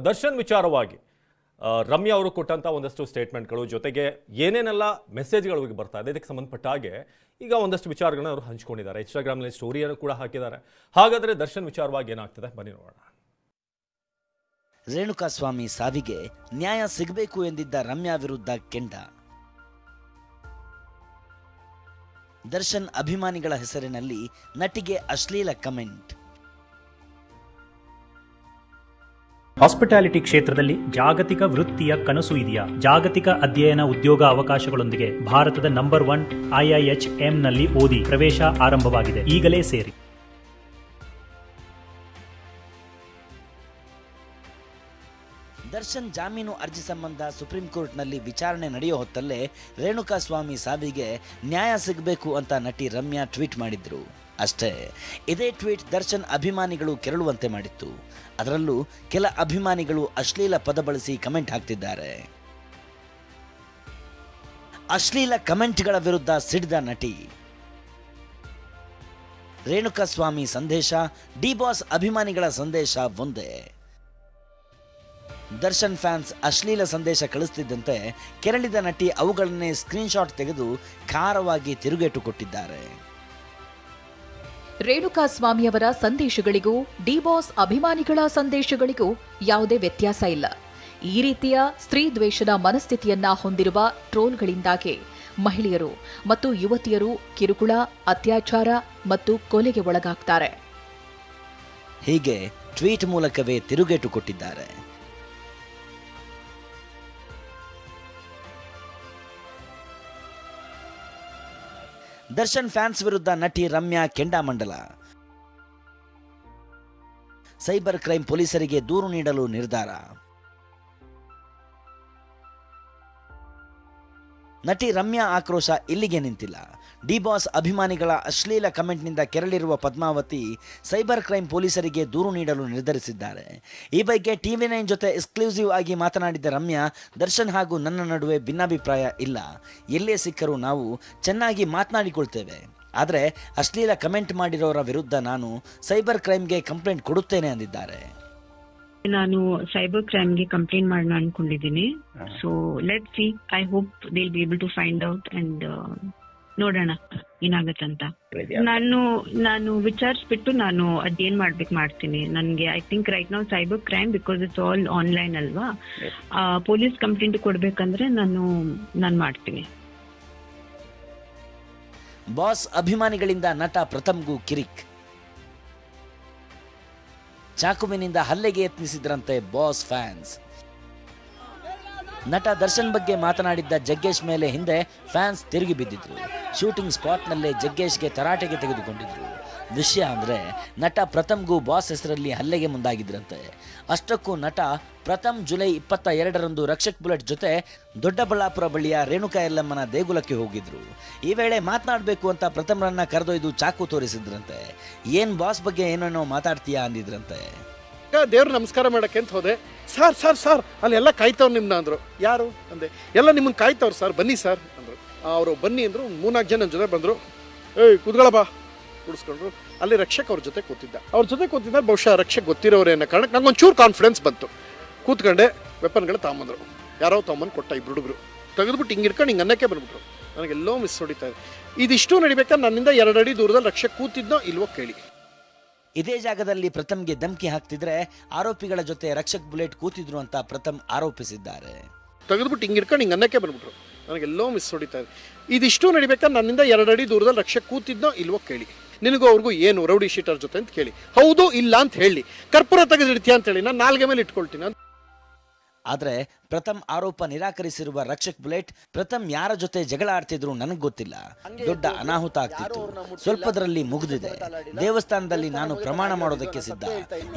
ದರ್ಶನ್ ವಿಚಾರವಾಗಿ ರಮ್ಯಾ ಅವರು ಕೊಟ್ಟಂತ ಒಂದಷ್ಟು ಸ್ಟೇಟ್ಮೆಂಟ್ಗಳು ಜೊತೆಗೆ ಏನೇನೆಲ್ಲ ಮೆಸೇಜ್ಗಳು ಬರ್ತಾ ಇದೆ ಇದಕ್ಕೆ ಸಂಬಂಧಪಟ್ಟ ಹಾಗೆ ಈಗ ಒಂದಷ್ಟು ವಿಚಾರಗಳನ್ನ ಅವರು ಹಂಚಿಕೊಂಡಿದ್ದಾರೆ. ಇನ್ಸ್ಟಾಗ್ರಾಮ್ನಲ್ಲಿ ಸ್ಟೋರಿಯನ್ನು ಕೂಡ ಹಾಕಿದ್ದಾರೆ. ಹಾಗಾದರೆ ದರ್ಶನ್ ವಿಚಾರವಾಗಿ ಏನಾಗ್ತದೆ ಬನ್ನಿ ನೋಡೋಣ. ರೇಣುಕಾಸ್ವಾಮಿ ಸಾವಿಗೆ ನ್ಯಾಯ ಸಿಗಬೇಕು ಎಂದಿದ್ದ ರಮ್ಯಾ ವಿರುದ್ಧ ಕೆಂಡ. ದರ್ಶನ್ ಅಭಿಮಾನಿಗಳ ಹೆಸರಿನಲ್ಲಿ ನಟಿಗೆ ಅಶ್ಲೀಲ ಕಮೆಂಟ್. ಹಾಸ್ಪಿಟಾಲಿಟಿ ಕ್ಷೇತ್ರದಲ್ಲಿ ಜಾಗತಿಕ ವೃತ್ತಿಯ ಕನಸು ಇದೆಯಾ? ಜಾಗತಿಕ ಅಧ್ಯಯನ ಉದ್ಯೋಗ ಅವಕಾಶಗಳೊಂದಿಗೆ ಭಾರತದ ನಂಬರ್ 1 IIHM ನಲ್ಲಿ ಓದಿ. ಪ್ರವೇಶ ಆರಂಭವಾಗಿದೆ. ಈಗಲೇ ಸೇರಿ. ದರ್ಶನ್ ಜಾಮೀನು ಅರ್ಜಿ ಸಂಬಂಧ ಸುಪ್ರೀಂ ಕೋರ್ಟ್ನಲ್ಲಿ ವಿಚಾರಣೆ ನಡೆಯೋ ಹೊತ್ತಲ್ಲೇ ರೇಣುಕಾಸ್ವಾಮಿ ಸಾವಿಗೆ ನ್ಯಾಯ ಸಿಗಬೇಕು ಅಂತ ನಟಿ ರಮ್ಯಾ ಟ್ವೀಟ್ ಮಾಡಿದ್ರು. ಅಷ್ಟೇ, ಇದೇ ಟ್ವೀಟ್ ದರ್ಶನ್ ಅಭಿಮಾನಿಗಳು ಕೆರಳುವಂತೆ ಮಾಡಿತ್ತು. ಅದರಲ್ಲೂ ಕೆಲ ಅಭಿಮಾನಿಗಳು ಅಶ್ಲೀಲ ಪದ ಬಳಸಿ ಕಮೆಂಟ್ ಹಾಕ್ತಿದ್ದಾರೆ. ಅಶ್ಲೀಲ ಕಮೆಂಟ್ಗಳ ವಿರುದ್ಧ ಸಿಡಿದ ನಟಿ. ರೇಣುಕಾಸ್ವಾಮಿ ಸಂದೇಶ, ಡಿ ಬಾಸ್ ಅಭಿಮಾನಿಗಳ ಸಂದೇಶ ಒಂದೇ. ದರ್ಶನ್ ಫ್ಯಾನ್ಸ್ ಅಶ್ಲೀಲ ಸಂದೇಶ ಕಳಿಸ್ತಿದ್ದಂತೆ ಕೆರಳಿದ ನಟಿ ಅವುಗಳನ್ನೇ ಸ್ಕ್ರೀನ್ಶಾಟ್ ತೆಗೆದು ಖಾರವಾಗಿ ತಿರುಗೇಟು ಕೊಟ್ಟಿದ್ದಾರೆ. ರೇಣುಕಾಸ್ವಾಮಿಯವರ ಸಂದೇಶಗಳಿಗೂ ಡಿ ಬಾಸ್ ಅಭಿಮಾನಿಗಳ ಸಂದೇಶಗಳಿಗೂ ಯಾವುದೇ ವ್ಯತ್ಯಾಸ ಇಲ್ಲ. ಈ ರೀತಿಯ ಸ್ತ್ರೀ ದ್ವೇಷದ ಮನಸ್ಥಿತಿಯನ್ನ ಹೊಂದಿರುವ ಟ್ರೋಲ್ಗಳಿಂದಾಗಿ ಮಹಿಳೆಯರು ಮತ್ತು ಯುವತಿಯರು ಕಿರುಕುಳ, ಅತ್ಯಾಚಾರ ಮತ್ತು ಕೊಲೆಗೆ ಒಳಗಾಗ್ತಾರೆ. ಹೀಗೆ ಟ್ವೀಟ್ ಮೂಲಕವೇ ತಿರುಗೇಟು ಕೊಟ್ಟಿದ್ದಾರೆ. ದರ್ಶನ್ ಫ್ಯಾನ್ಸ್ ವಿರುದ್ಧ ನಟಿ ರಮ್ಯಾ ಕೆಂಡಾಮಂಡಲ. ಸೈಬರ್ ಕ್ರೈಂ ಪೊಲೀಸರಿಗೆ ದೂರು ನೀಡಲು ನಿರ್ಧಾರ. ನಟಿ ರಮ್ಯಾ ಆಕ್ರೋಶ ಇಲ್ಲಿಗೆ ನಿಂತಿಲ್ಲ. ಡಿ ಬಾಸ್ ಅಭಿಮಾನಿಗಳ ಅಶ್ಲೀಲ ಕಮೆಂಟ್ನಿಂದ ಕೆರಳಿರುವ ಪದ್ಮಾವತಿ ಸೈಬರ್ ಕ್ರೈಂ ಪೊಲೀಸರಿಗೆ ದೂರು ನೀಡಲು ನಿರ್ಧರಿಸಿದ್ದಾರೆ. ಈ ಬಗ್ಗೆ TV9 ಜೊತೆ ಎಕ್ಸ್ಕ್ಲೂಸಿವ್ ಆಗಿ ಮಾತನಾಡಿದ ರಮ್ಯಾ, ದರ್ಶನ್ ಹಾಗೂ ನನ್ನ ನಡುವೆ ಭಿನ್ನಾಭಿಪ್ರಾಯ ಇಲ್ಲ. ಎಲ್ಲೇ ಸಿಕ್ಕರೂ ನಾವು ಚೆನ್ನಾಗಿ ಮಾತನಾಡಿಕೊಳ್ತೇವೆ. ಆದರೆ ಅಶ್ಲೀಲ ಕಮೆಂಟ್ ಮಾಡಿರೋರ ವಿರುದ್ಧ ನಾನು ಸೈಬರ್ ಕ್ರೈಮ್ಗೆ ಕಂಪ್ಲೇಂಟ್ ಕೊಡುತ್ತೇನೆ ಅಂದಿದ್ದಾರೆ. ನಾನು ಸೈಬರ್ ಕ್ರೈಮ್ಗೆ ಕಂಪ್ಲೇಂಟ್ ಮಾಡೋಣ ಅನ್ಕೊಂಡಿದ್ದೀನಿ. So let see, I hope they will be able to find out and ನೋಡೋಣ ಏನಾಗತ್ತಂತ. ನಾನು ವಿಚಾರಿಸ್ಬಿಟ್ಟು ನಾನು ಅದೇನ್ ಮಾಡ್ತೀನಿ. ನನ್ಗೆ I think right now cyber crime because it's all online ಅಲ್ವಾ. ಪೊಲೀಸ್ ಕಂಪ್ಲೇಂಟ್ ಕೊಡ್ಬೇಕಂದ್ರೆ ನಾನು ಮಾಡ್ತೀನಿ. ಬಾಸ್ ಅಭಿಮಾನಿಗಳಿಂದ ನಟ ಪ್ರಥಮ್ಗೂ ಕಿರಿಕ್. ಚಾಕುವಿನಿಂದ ಹಲ್ಲೆಗೆ ಯತ್ನಿಸಿದ್ರಂತೆ ಬಾಸ್ ಫ್ಯಾನ್ಸ್. ನಟ ದರ್ಶನ್ ಬಗ್ಗೆ ಮಾತನಾಡಿದ್ದ ಜಗ್ಗೇಶ್ ಮೇಲೆ ಹಿಂದೆ ಫ್ಯಾನ್ಸ್ ತಿರುಗಿ ಬಿದ್ದಿದ್ರು. ಶೂಟಿಂಗ್ ಸ್ಪಾಟ್ನಲ್ಲೇ ಜಗ್ಗೇಶ್ಗೆ ತರಾಟೆಗೆ ತೆಗೆದುಕೊಂಡಿದ್ರು. ವಿಷಯ ಅಂದರೆ ನಟ ಪ್ರಥಮ್ಗೂ ಬಾಸ್ ಹೆಸರಲ್ಲಿ ಹಲ್ಲೆಗೆ ಮುಂದಾಗಿದ್ರಂತೆ. ಅಷ್ಟಕ್ಕೂ ನಟ ಪ್ರಥಮ್ ಜುಲೈ 22ರಂದು ರಕ್ಷಕ್ ಬುಲೆಟ್ ಜೊತೆ ದೊಡ್ಡಬಳ್ಳಾಪುರ ಬಳಿಯ ರೇಣುಕಾ ಯಲ್ಲಮ್ಮನ ದೇಗುಲಕ್ಕೆ ಹೋಗಿದ್ರು. ಈ ವೇಳೆ ಮಾತನಾಡಬೇಕು ಅಂತ ಪ್ರಥಮ್ರನ್ನ ಕರೆದೊಯ್ದು ಚಾಕು ತೋರಿಸಿದ್ರಂತೆ. ಏನ್ ಬಾಸ್ ಬಗ್ಗೆ ಏನೇನೋ ಮಾತಾಡ್ತೀಯಾ ಅಂದಿದ್ರಂತೆ. ದೇವ್ರು ನಮಸ್ಕಾರ ಮಾಡಕ್ಕೆ ಅಂತ ಹೋದೆ. ಸರ್ ಅಲ್ಲಿ ಎಲ್ಲ ಕಾಯ್ತವ್ರು ನಿಮ್ಮನ್ನ ಅಂದರು. ಯಾರು ಅಂದೆ. ಎಲ್ಲ ನಿಮ್ಮನ್ನು ಕಾಯ್ತವ್ರು ಸರ್, ಬನ್ನಿ ಸರ್ ಅಂದರು. ಅವರು ಬನ್ನಿ ಅಂದರು. 3-4 ಜನ ಜೊತೆ ಬಂದರು. ಕೂತ್ಕೊಳ್ಳಪ್ಪ ಕುಡಿಸ್ಕೊಂಡ್ರು. ಅಲ್ಲಿ ರಕ್ಷಕ್ ಅವ್ರ ಜೊತೆ ಕೂತಿದ್ದ ಬಹುಶಃ ರಕ್ಷಕ್ ಗೊತ್ತಿರೋರು ಅನ್ನೋ ಕಾರಣಕ್ಕೆ ನಂಗೊಂಚೂರು ಕಾನ್ಫಿಡೆನ್ಸ್ ಬಂತು. ಕೂತ್ಕೊಂಡೆ. ವೆಪನ್ಗಳು ತಗೊಂಬಂದರು. ಯಾರೋ ತಗೊಂಬಂದು ಕೊಟ್ಟ. ಇಬ್ಬರು ಹುಡುಗರು ತೆಗೆದ್ಬಿಟ್ಟು ಹಿಂಗೆ ಇಟ್ಕೊಂಡು ಹಿಂಗೆ ಅನ್ನಕ್ಕೆ ಬಂದ್ಬಿಟ್ರು. ನನಗೆಲ್ಲೋ ಮಿಸ್ ಹೊಡಿತಾ ಇದೆ. ಇದಿಷ್ಟು ನಡಿಬೇಕಾದ್ರೆ ನನ್ನಿಂದ 2 ಅಡಿ ದೂರದಲ್ಲಿ ರಕ್ಷಕ್ ಕೂತಿದ್ನೋ ಇಲ್ವೋ ಕೇಳಿ. ಇದೇ ಜಾಗದಲ್ಲಿ ಪ್ರಥಮ್ಗೆ ಧಮಕಿ ಹಾಕ್ತಿದ್ರೆ ಆರೋಪಿಗಳ ಜೊತೆ ರಕ್ಷಕ್ ಬುಲೆಟ್ ಕೂತಿದ್ರು ಅಂತ ಪ್ರಥಮ್ ಆರೋಪಿಸಿದ್ದಾರೆ. ತೆಗೆದ್ಬಿಟ್ಟು ಹಿಂಗೆ ಇಟ್ಕೊಂಡು ಹಿಂಗೆ ಅನ್ನಕ್ಕೆ ಬಂದ್ಬಿಟ್ರು. ನನಗೆಲ್ಲೋ ಮಿಸ್ ಹೊಡಿತಾ ಇದೆ. ಇದಿಷ್ಟು ನಡಿಬೇಕಾದ್ರೆ ನನ್ನಿಂದ 2 ಅಡಿ ದೂರದಲ್ಲಿ ರಕ್ಷಕ್ ಕೂತಿದ್ನೋ ಇಲ್ವೋ ಕೇಳಿ. ನಿನಗೂ ಅವ್ರಿಗೂ ಏನು ರೌಡಿ ಶೀಟರ್ ಜೊತೆ ಅಂತ ಕೇಳಿ. ಹೌದು ಇಲ್ಲ ಅಂತ ಹೇಳಿ. ಕರ್ಪೂರ ತೆಗೆದಿಡ್ತೀಯ ಅಂತ ಹೇಳಿ ನಾನು ನಾಲ್ಗೆ ಮೇಲೆ ಇಟ್ಕೊಳ್ತೀನಿ. ಆದರೆ ಪ್ರಥಮ್ ಆರೋಪ ನಿರಾಕರಿಸಿರುವ ರಕ್ಷಕ್ ಬುಲೆಟ್, ಪ್ರಥಮ್ ಯಾರ ಜೊತೆ ಜಗಳ ಆಡ್ತಿದ್ರು ನನಗೆ ಗೊತ್ತಿಲ್ಲ. ದೊಡ್ಡ ಅನಾಹುತ ಆಗ್ತಿತ್ತು. ಸ್ವಲ್ಪದರಲ್ಲಿ ಮುಗಿದಿದೆ. ದೇವಸ್ಥಾನದಲ್ಲಿ ನಾನು ಪ್ರಮಾಣ ಮಾಡೋದಕ್ಕೆ ಸಿದ್ಧ.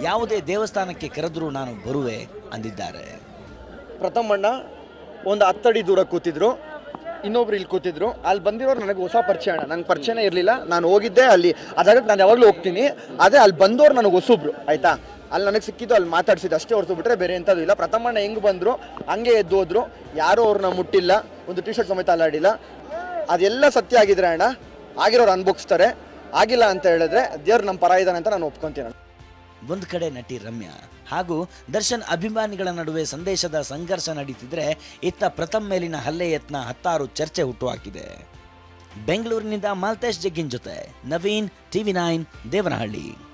ಯಾವುದೇ ದೇವಸ್ಥಾನಕ್ಕೆ ಕರೆದರೂ ನಾನು ಬರುವೆ ಅಂದಿದ್ದಾರೆ. ಪ್ರಥಮ್ ಅಣ್ಣ ಒಂದು 10 ಅಡಿ ದೂರ ಕೂತಿದ್ರು. ಇನ್ನೊಬ್ರು ಇಲ್ಲಿ ಕೂತಿದ್ರು. ಅಲ್ಲಿ ಬಂದಿರೋರು ನನಗೆ ಹೊಸ ಪರಿಚಯ ಅಣ್ಣ. ನನಗೆ ಪರಿಚಯನೇ ಇರಲಿಲ್ಲ. ನಾನು ಹೋಗಿದ್ದೆ ಅಲ್ಲಿ. ಅದಾಗಕ್ಕೆ ನಾನು ಯಾವಾಗಲೂ ಹೋಗ್ತೀನಿ. ಆದರೆ ಅಲ್ಲಿ ಬಂದವರು ನನಗೆ ಹೊಸಬ್ರು, ಆಯಿತಾ. ಅಲ್ಲಿ ನನಗೆ ಸಿಕ್ಕಿದ್ದು, ಅಲ್ಲಿ ಮಾತಾಡ್ಸಿದ್ದು ಅಷ್ಟೇ ಹೊರತು ಬಿಟ್ಟರೆ ಬೇರೆ ಎಂಥದ್ದು ಇಲ್ಲ. ಪ್ರಥಮಣ್ಣ ಹೆಂಗೆ ಬಂದರು ಹಂಗೆ ಎದ್ದು ಹೋದ್ರು. ಯಾರೂ ಅವ್ರನ್ನ ಮುಟ್ಟಿಲ್ಲ. ಒಂದು ಟಿ ಶರ್ಟ್ ಸಮೇತ ಅಲ್ಲಾಡಿಲ್ಲ. ಅದೆಲ್ಲ ಸತ್ಯ ಆಗಿದ್ರೆ ಅಣ್ಣ ಆಗಿರೋರು ಅನ್ಭೋಗಿಸ್ತಾರೆ. ಆಗಿಲ್ಲ ಅಂತ ಹೇಳಿದ್ರೆ ದೇವ್ರು ನಮ್ಮ ಪರ ಇದ್ದಾನೆ ಅಂತ ನಾನು ಒಪ್ಕೊಂತೀನಿ. ಒಂದು ಕಡೆ ನಟಿ ರಮ್ಯಾ ಹಾಗೂ ದರ್ಶನ್ ಅಭಿಮಾನಿಗಳ ನಡುವೆ ಸಂದೇಶದ ಸಂಘರ್ಷ ನಡೀತಿದ್ರೆ, ಇತ್ತ ಪ್ರಥಮ್ ಮೇಲಿನ ಹಲ್ಲೆ ಯತ್ನ ಹತ್ತಾರು ಚರ್ಚೆ ಹುಟ್ಟುಹಾಕಿದೆ. ಬೆಂಗಳೂರಿನಿಂದ ಮಾಲ್ತೇಶ್ ಜಗ್ಗಿನ್ ಜೊತೆ ನವೀನ್, TV9 ದೇವನಹಳ್ಳಿ.